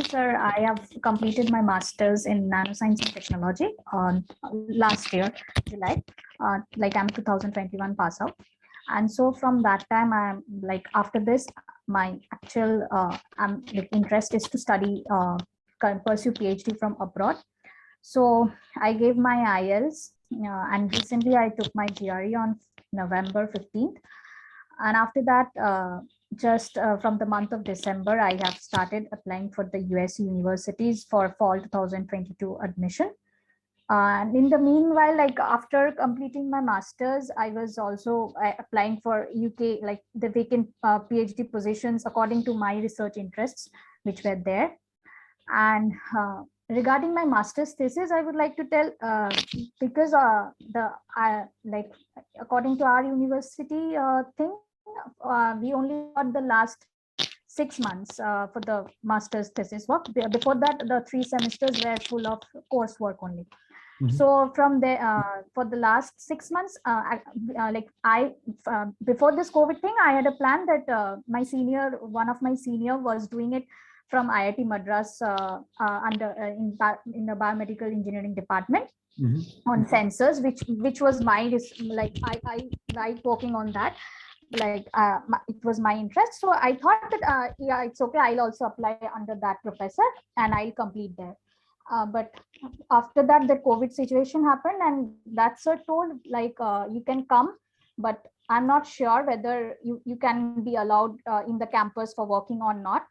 sir, I have completed my master's in nanoscience and technology on last year, July. Like I'm 2021 pass out, and so from that time, I'm like after this, my actual like interest is to study, pursue PhD from abroad. So I gave my IELTS, and recently I took my GRE on November 15th. And after that, just from the month of December, I have started applying for the US universities for fall 2022 admission. And in the meanwhile, like after completing my masters, I was also applying for UK, like the vacant PhD positions according to my research interests, which were there. And regarding my master's thesis, I would like to tell, because the like according to our university thing, we only got the last 6 months for the master's thesis work. Before that, the 3 semesters were full of coursework only. So from there, for the last 6 months, before this COVID thing, I had a plan that one of my senior was doing it from IIT Madras in the biomedical engineering department on sensors, which was my like I like working on that. Like it was my interest, so I thought that yeah, it's okay, I'll also apply under that professor and I'll complete there. But after that, the COVID situation happened, and that's a told like you can come, but I'm not sure whether you can be allowed in the campus for working or not.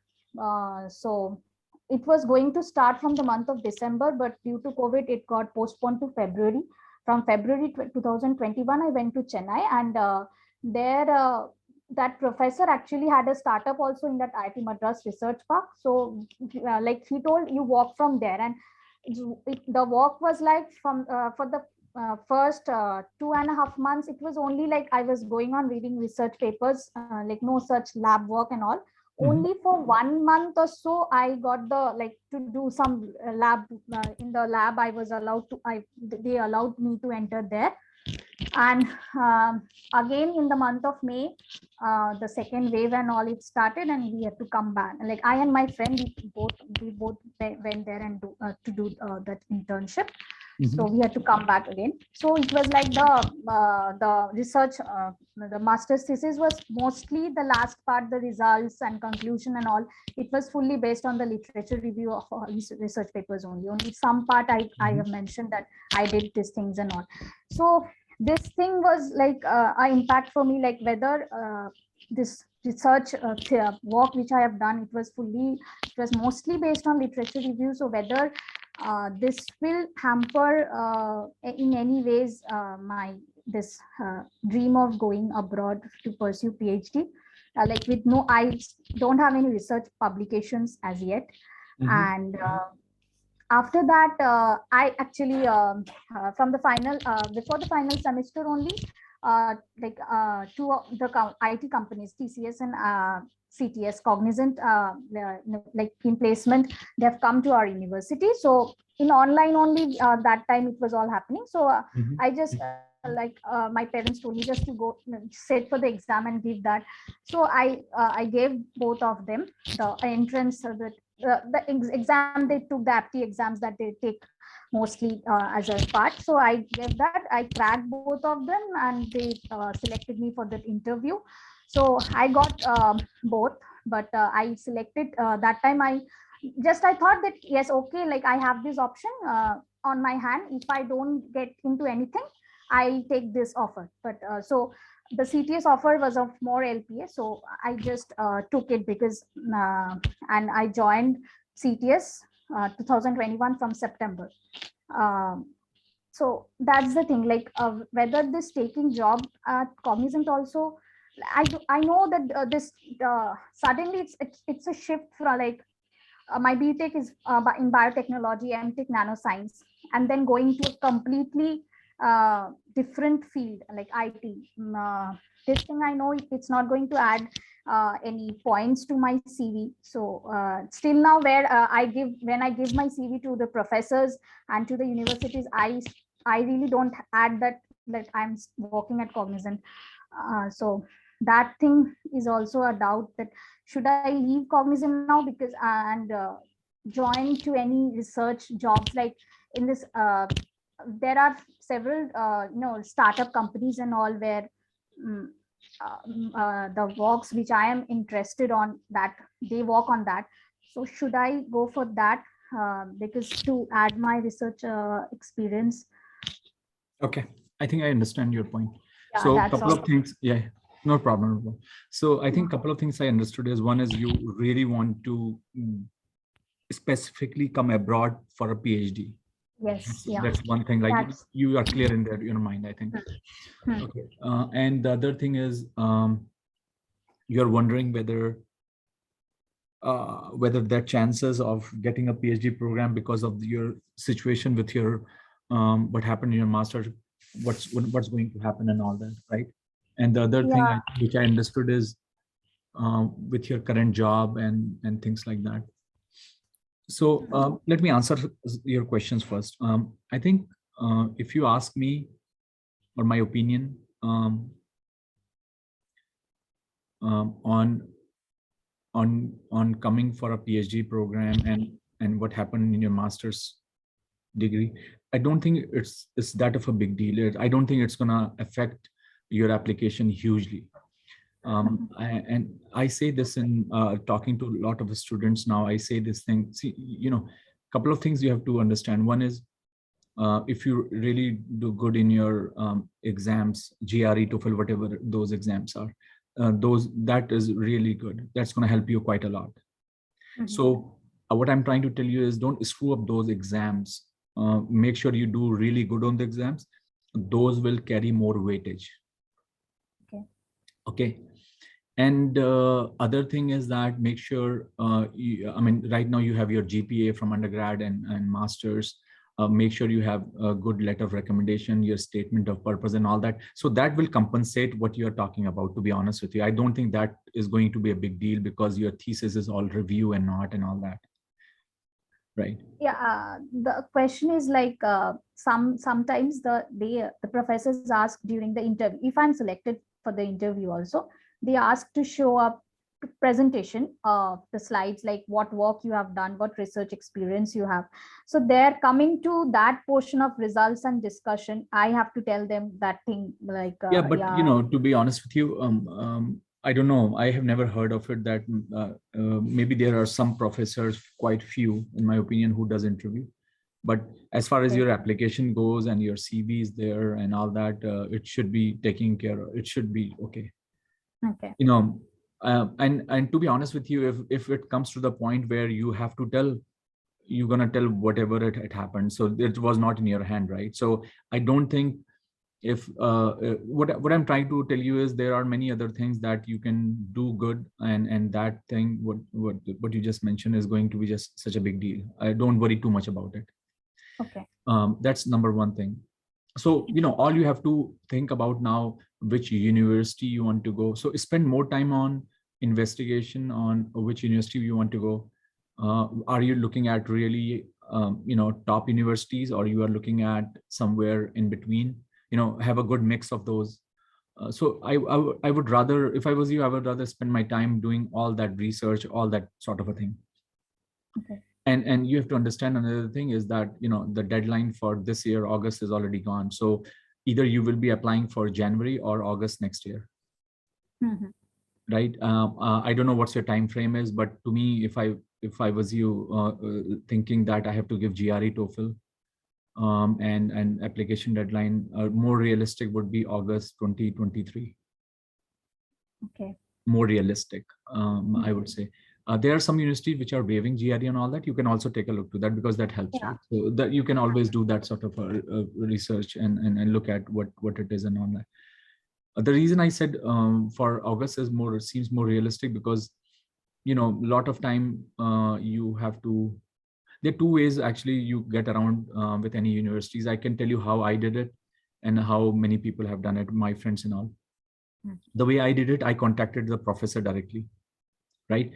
So it was going to start from the month of December, but due to COVID, it got postponed to February. From February 2021, I went to Chennai, and there that professor actually had a startup also in that IIT Madras Research Park. So like he told, you walk from there, and the walk was like from for the first 2.5 months, it was only like I was going on reading research papers, like no such lab work and all. Only for 1 month or so, I got the like to do some lab in the lab. I was allowed to. They allowed me to enter there, and again in the month of May, the second wave and all it started, and we had to come back. Like I and my friend, we both went there and to do that internship. So we had to come back again. So it was like the research, the master's thesis was mostly the last part, the results and conclusion and all. It was fully based on the literature review of research papers only. Only some part I have mentioned that I did these things and all. So this thing was like an impact for me, like whether this research work which I have done, it was mostly based on literature review. So whether this will hamper in any ways my this dream of going abroad to pursue PhD. Like with no, I don't have any research publications as yet. And after that, I actually from the final before the final semester only, like two of the IT companies, TCS and CTS, Cognizant, like in placement, they have come to our university. So in online only, that time it was all happening. So I just my parents told me just to go sit for the exam and give that. So I gave both of them the entrance, the exam. They took the apti exams that they take mostly as a part. So I gave that, I cracked both of them, and they selected me for that interview. So I got both, but I selected that time. I thought that yes, okay, like I have this option on my hand. If I don't get into anything, I'll take this offer. But so the CTS offer was of more LPA, so I just took it because and I joined CTS 2021 from September. Um, so that's the thing, like whether this taking job at Cognizant also, I know that this suddenly it's a shift for like my BTech is in biotechnology, MTech nanoscience, and then going to a completely different field like IT. This thing I know it's not going to add any points to my CV. So still now, where when I give my CV to the professors and to the universities, I really don't add that I'm working at Cognizant. So that thing is also a doubt, that should I leave Cognizant now, because and join to any research jobs, like in this there are several startup companies and all, where mm, the works which I am interested on, that they work on that. So should I go for that, because to add my research experience? Okay, I think I understand your point. Yeah, So a that's couple all. of things, yeah, no problem. No problem. So I think a couple of things I understood is, one is you really want to specifically come abroad for a PhD. Yes, yeah, That's one thing, like that's you are clear in your mind, I think. hmm. Okay. And the other thing is, you're wondering whether there are chances of getting a PhD program because of your situation with your what happened in your master's, what's going to happen and all that, right? And the other thing Yeah. which I understood is with your current job and things like that. So let me answer your questions first. I think if you ask me, or my opinion on coming for a PhD program and what happened in your master's degree, I don't think it's that of a big deal. I don't think it's gonna affect your application hugely. And I say this in talking to a lot of students now. I say this thing. See, couple of things you have to understand. One is, if you really do good in your exams, GRE, TOEFL, whatever those exams are, that is really good. That's going to help you quite a lot. So what I'm trying to tell you is, don't screw up those exams. Make sure you do really good on the exams. Those will carry more weightage. Okay. And other thing is that make sure, I mean, right now you have your GPA from undergrad and masters. Make sure you have a good letter of recommendation, your statement of purpose and all that. So that will compensate what you're talking about, to be honest with you. I don't think that is going to be a big deal, because your thesis is all review and not and all that. Right. Yeah, the question is like, sometimes the professors ask during the interview, if I'm selected for the interview also, they ask to show up presentation of the slides, like what work you have done, what research experience you have. So they're coming to that portion of results and discussion, I have to tell them that thing, like Yeah, but to be honest with you, I don't know, I have never heard of it, that maybe there are some professors, quite few in my opinion, who does interview. But as far as your application goes and your CV is there and all that, it should be taken care of. It should be okay. Okay. And to be honest with you, if it comes to the point where you have to tell, you're gonna tell whatever it happened. So it was not in your hand, right? So I don't think, if what I'm trying to tell you is, there are many other things that you can do good, and that thing, what you just mentioned, is going to be just such a big deal. I don't worry too much about it. Okay. That's number one thing. So all you have to think about now, which university you want to go. So spend more time on investigation on which university you want to go. Are you looking at really top universities, or you are looking at somewhere in between? Have a good mix of those. So I would rather, if I was you, I would rather spend my time doing all that research, all that sort of a thing. Okay. And you have to understand, another thing is that the deadline for this year, August, is already gone. So either you will be applying for January or August next year. Right. I don't know what's your time frame is, but to me, if I was you, thinking that I have to give GRE, TOEFL, and application deadline, more realistic would be August 2023. Okay. More realistic, I would say. There are some universities which are waiving GRE and all that. You can also take a look to that, because that helps, right? So that you can always do that sort of research and look at what it is and all that. The reason I said for August is seems more realistic, because a lot of time you have to. There are two ways actually you get around with any universities. I can tell you how I did it and how many people have done it, my friends and all. The way I did it, I contacted the professor directly, right?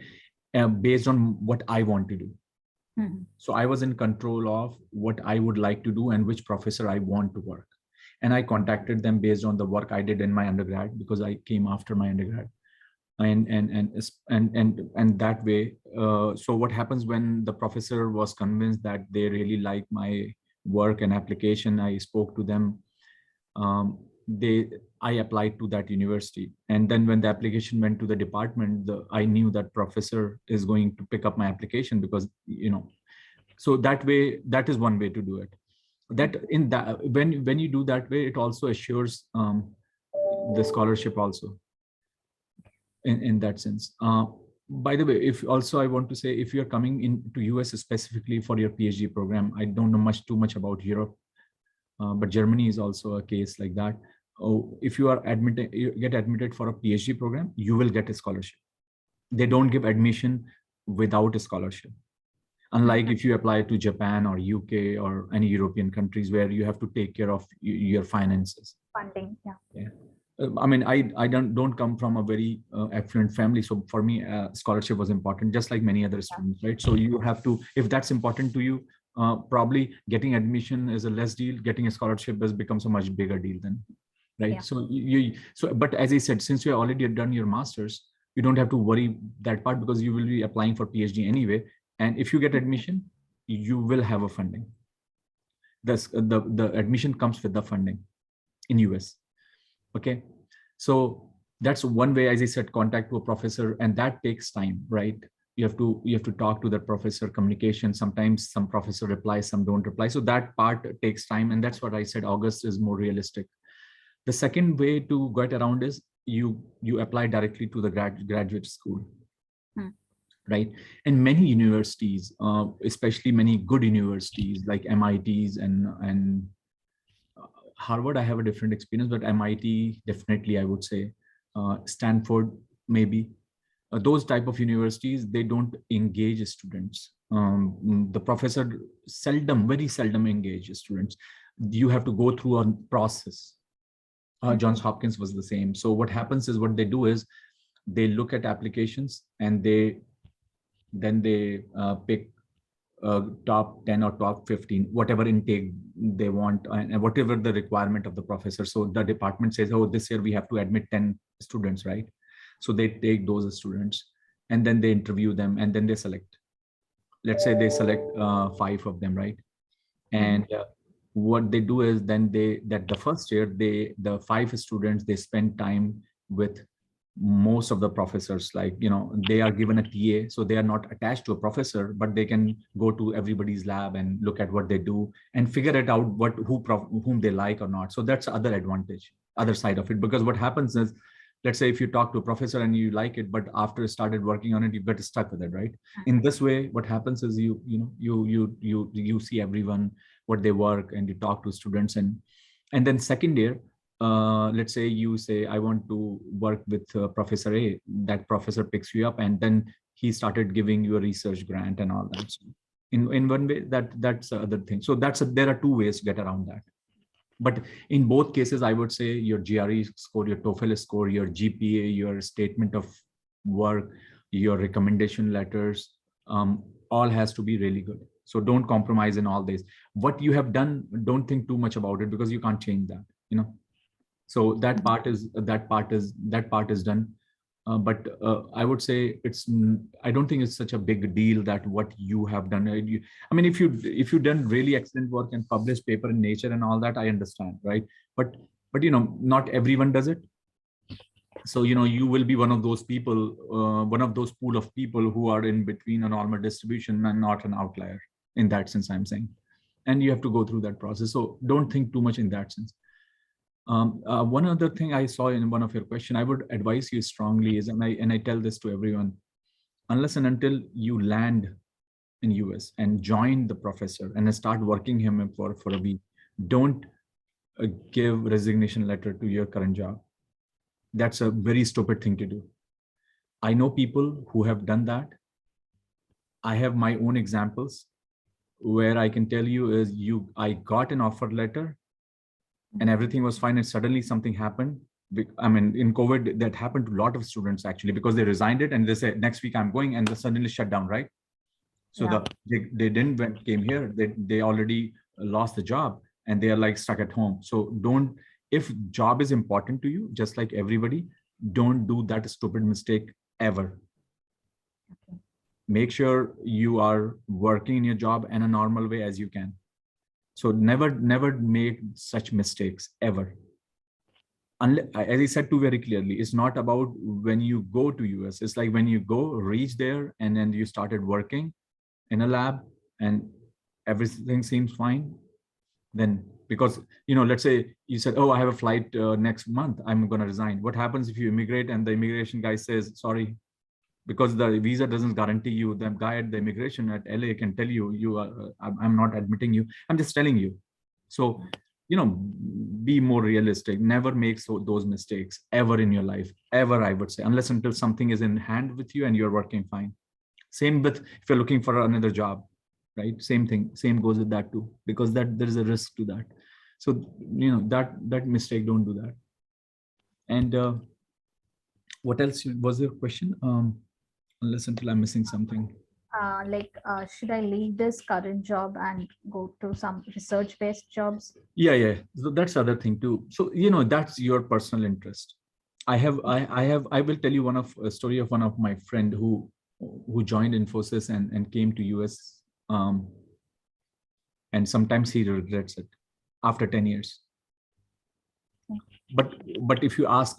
Based on what I want to do. So I was in control of what I would like to do and which professor I want to work. And I contacted them based on the work I did in my undergrad, because I came after my undergrad. And that way, so what happens when the professor was convinced that they really like my work and application, I spoke to them. I applied to that university, and then when the application went to the department, I knew that professor is going to pick up my application, because so that way, that is one way to do it. That in that, when you do that way, it also assures the scholarship also, in that sense. By the way, if also I want to say, if you're coming into US specifically for your PhD program, I don't know too much about Europe, but Germany is also a case like that. Oh, if you get admitted for a PhD program, you will get a scholarship. They don't give admission without a scholarship. Unlike if you apply to Japan or UK or any European countries where you have to take care of your finances. Funding, yeah. I mean, I don't come from a very affluent family, so for me, scholarship was important, just like many other students, right? So you have to, if that's important to you, probably getting admission is a less deal. Getting a scholarship becomes a much bigger deal then, right? Yeah. So but as I said, since you have already done your master's, you don't have to worry that part, because you will be applying for PhD anyway. And if you get admission, you will have a funding. The admission comes with the funding in US. Okay, so that's one way. As I said, contact to a professor, and that takes time, right? You have to talk to the professor, communication. Sometimes some professor replies, some don't reply. So that part takes time, and that's what I said. August is more realistic. The second way to get around is you apply directly to the graduate school. Right? And many universities, especially many good universities like MITs and Harvard, I have a different experience, but MIT, definitely, I would say, Stanford, maybe. Those type of universities, they don't engage students. The professor very seldom engage students. You have to go through a process. Johns Hopkins was the same. So what happens is, what they do is, they look at applications, and then they pick top 10 or top 15, whatever intake they want, and whatever the requirement of the professor. So the department says, oh, this year we have to admit 10 students, right? So they take those students, and then they interview them, and then they select. Let's say they select 5 of them, right? And what they do is, then the first year, the 5 students, they spend time with most of the professors. Like, they are given a TA, so they are not attached to a professor, but they can go to everybody's lab and look at what they do and figure it out, whom they like or not. So that's other advantage, other side of it. Because what happens is, let's say if you talk to a professor and you like it, but after you started working on it, you get stuck with it, right? In this way, what happens is, you see everyone, what they work, and you talk to students, and then second year, let's say you say, I want to work with Professor A. That professor picks you up, and then he started giving you a research grant and all that. So in one way, that's the other thing. So there are 2 ways to get around that. But in both cases, I would say your GRE score, your TOEFL score, your GPA, your statement of work, your recommendation letters, all has to be really good. So don't compromise in all this. What you have done, don't think too much about it, because you can't change that, So that part is done. But I would say I don't think it's such a big deal that what you have done. I mean, if you done really excellent work and published paper in Nature and all that, I understand, right? But not everyone does it. So you will be one of those people, one of those pool of people who are in between a normal distribution and not an outlier. In that sense, I'm saying, and you have to go through that process. So don't think too much in that sense. One other thing I saw in one of your questions, I would advise you strongly is, and I tell this to everyone, unless and until you land in US and join the professor and start working him for a week, don't give resignation letter to your current job. That's a very stupid thing to do. I know people who have done that. I have my own examples where I can tell you is I got an offer letter and everything was fine, and suddenly something happened. I mean, in COVID, that happened to a lot of students actually, because they resigned it and they said, next week I'm going, and they suddenly shut down, right? So they came here, they already lost the job, and they are like stuck at home. So if job is important to you, just like everybody, don't do that stupid mistake ever. Okay. Make sure you are working in your job in a normal way as you can. So never make such mistakes ever. As I said too very clearly, it's not about when you go to US. It's like when you go, reach there, and then you started working in a lab and everything seems fine. Then, because, let's say you said, oh, I have a flight next month, I'm going to resign. What happens if you immigrate and the immigration guy says, sorry, because the visa doesn't guarantee you, the guy at the immigration at LA can tell you, I'm not admitting you, I'm just telling you. So, be more realistic. Never make those mistakes ever in your life, ever, I would say, unless until something is in hand with you and you're working fine. Same with if you're looking for another job, right? Same thing, same goes with that too, because that there is a risk to that. So, that mistake, don't do that. And what else was your question? Unless until I'm missing something. Should I leave this current job and go to some research-based jobs? Yeah. So that's the other thing too. So, that's your personal interest. I will tell you a story of one of my friend who joined Infosys and came to US. And sometimes he regrets it after 10 years. But if you ask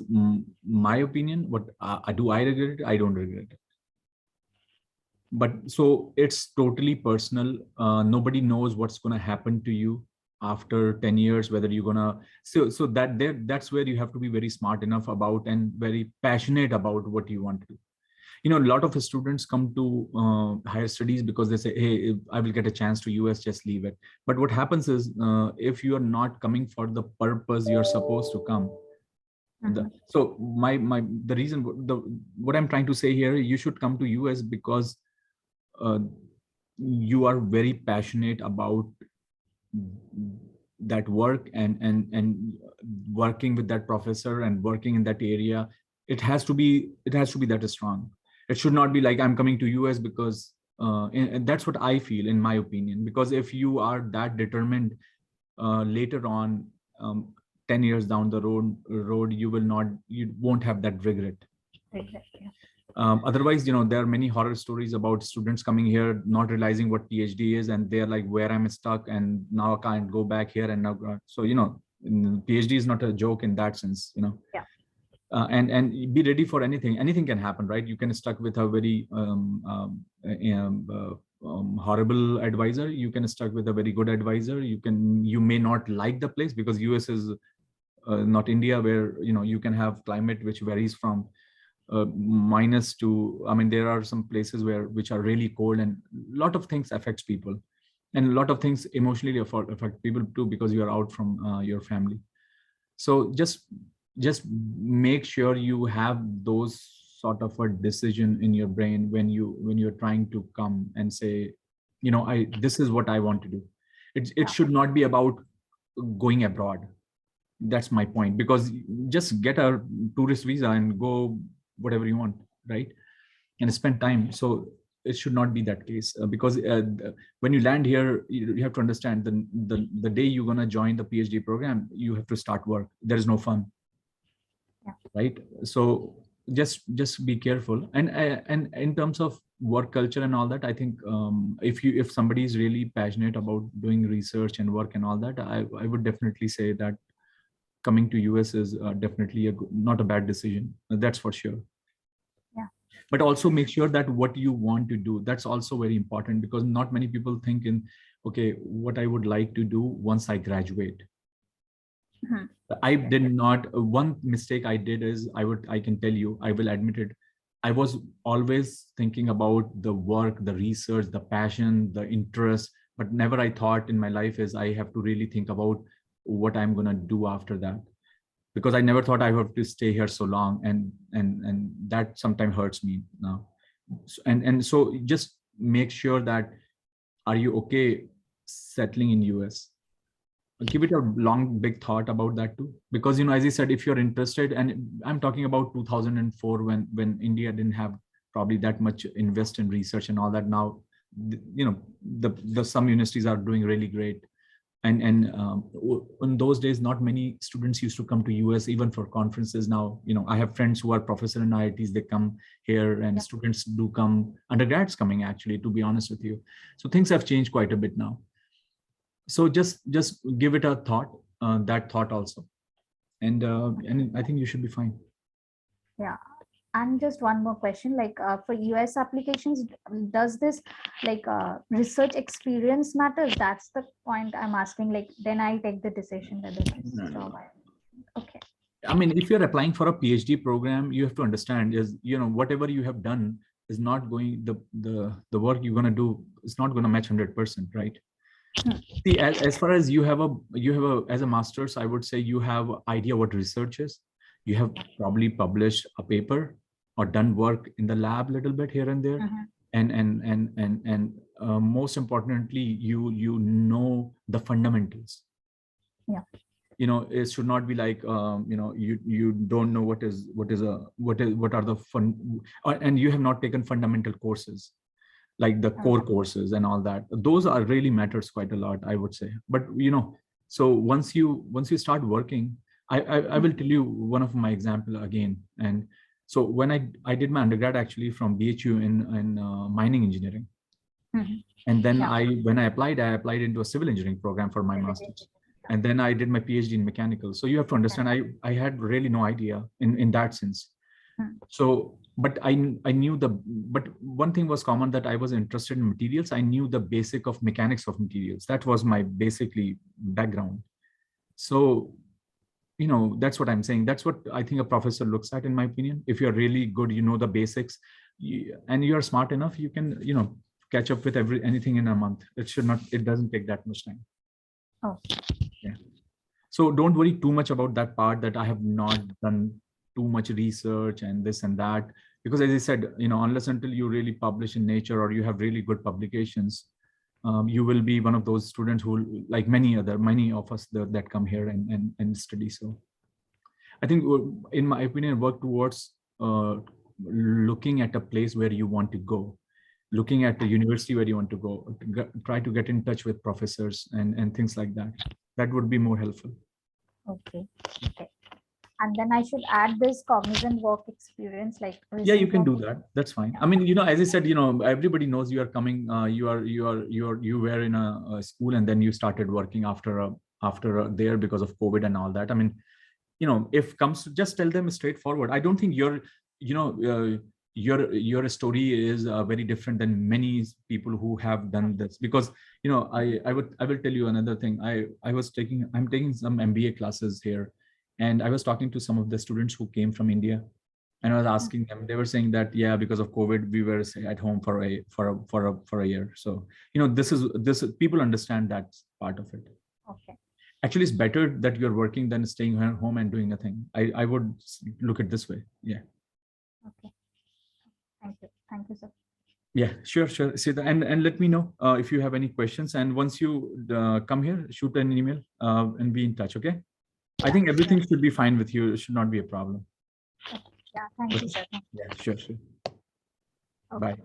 my opinion, what do I regret it? I don't regret it. But so it's totally personal. Nobody knows what's going to happen to you after 10 years, whether you're gonna, so that's where you have to be very smart enough about and very passionate about what you want to do. A lot of students come to higher studies because they say, hey, if I will get a chance to US, just leave it. But what happens is, if you are not coming for the purpose you're supposed to come, so the reason, what I'm trying to say here, you should come to US because you are very passionate about that work and working with that professor and working in that area. It has to be that strong. It should not be like I'm coming to US because and that's what I feel, in my opinion, because if you are that determined, later on, 10 years down the road, you won't have that regret. Exactly. Otherwise, there are many horror stories about students coming here not realizing what PhD is, and they're like, where I'm stuck and now I can't go back here. And now, so PhD is not a joke in that sense. Yeah. And be ready for anything can happen, right? You can stuck with a very horrible advisor, you can stuck with a very good advisor, you may not like the place, because US is not India, where you can have climate which varies from minus to, there are some places which are really cold, and a lot of things affects people, and a lot of things emotionally affect people too, because you are out from your family. So just make sure you have those sort of a decision in your brain when you're trying to come and say, this is what I want to do. It should not be about going abroad. That's my point, because just get a tourist visa and go whatever you want, right? And spend time. So it should not be that case, because when you land here, you have to understand the day you're going to join the PhD program, you have to start work. There is no fun. Yeah. Right? So just be careful. And in terms of work culture and all that, I think if somebody is really passionate about doing research and work and all that, I would definitely say that coming to US is definitely not a bad decision. That's for sure. Yeah. But also make sure that what you want to do, that's also very important, because not many people think in, okay, what I would like to do once I graduate. Mm-hmm. I did not. One mistake I did is I can tell you, I will admit it. I was always thinking about the work, the research, the passion, the interest, but never I thought in my life is I have to really think about what I'm going to do after that, because I never thought I have to stay here so long, and that sometimes hurts me now. And so just make sure that, are you okay settling in US? Give it a long, big thought about that too, because as I said, if you're interested, and I'm talking about 2004 when India didn't have probably that much invest in research and all that. Now, the some universities are doing really great. In those days, not many students used to come to US even for conferences. Now, I have friends who are professors in IITs, they come here, and students do come, undergrads coming actually, to be honest with you. So things have changed quite a bit now. So just give it a thought, that thought also. And I think you should be fine. Yeah. And just one more question, like for US applications, does this research experience matters? That's the point I'm asking. Like then I take the decision whether this job. Okay. I mean, if you're applying for a PhD program, you have to understand is, whatever you have done is not going, the work you're going to do is not going to match 100%, right? See, as far as you have as a master's, I would say you have idea what research is. You have probably published a paper or done work in the lab a little bit here and there. And most importantly, you know the fundamentals. Yeah. It should not be like, you don't know what are the fun, and you have not taken fundamental courses, like the core courses and all that. Those are really matters quite a lot, I would say. But, so once you start working, I will tell you one of my example again. And so when I did my undergrad actually from BHU in mining engineering. And then when I applied into a civil engineering program for my master's. And then I did my PhD in mechanical. So you have to understand, I had really no idea in that sense. So, but I knew but one thing was common, that I was interested in materials. I knew the basic of mechanics of materials. That was my basically background. So, that's what I'm saying. That's what I think a professor looks at, in my opinion. If you're really good, the basics, and you're smart enough, you can, catch up with anything in a month. It doesn't take that much time. Oh. Yeah. So don't worry too much about that part, that I have not done too much research and this and that, because as I said, unless until you really publish in Nature or you have really good publications, you will be one of those students who, like many of us that come here and study. So I think, in my opinion, work towards looking at a place where you want to go, looking at the university where you want to go, try to get in touch with professors and things like that. That would be more helpful. Okay. And then I should add this cognizant work experience, like. Yeah, you can do that. That's fine. I mean, as I said, everybody knows you are coming. You were in a school, and then you started working after there because of COVID and all that. I mean, if comes to, just tell them straightforward. I don't think your story is very different than many people who have done this, because I will tell you another thing. I'm taking some MBA classes here, and I was talking to some of the students who came from India, and I was asking them. They were saying that because of COVID we were at home for a year. So this people understand that part of it. Okay. Actually, it's better that you're working than staying home and doing nothing. I would look at this way. Yeah. Okay. Thank you, sir. Yeah, sure. See that, and let me know if you have any questions. And once you come here, shoot an email and be in touch. Okay. I think everything should be fine with you. It should not be a problem. Okay. Yeah. Thank you, sir. Yeah. Sure. Okay. Bye.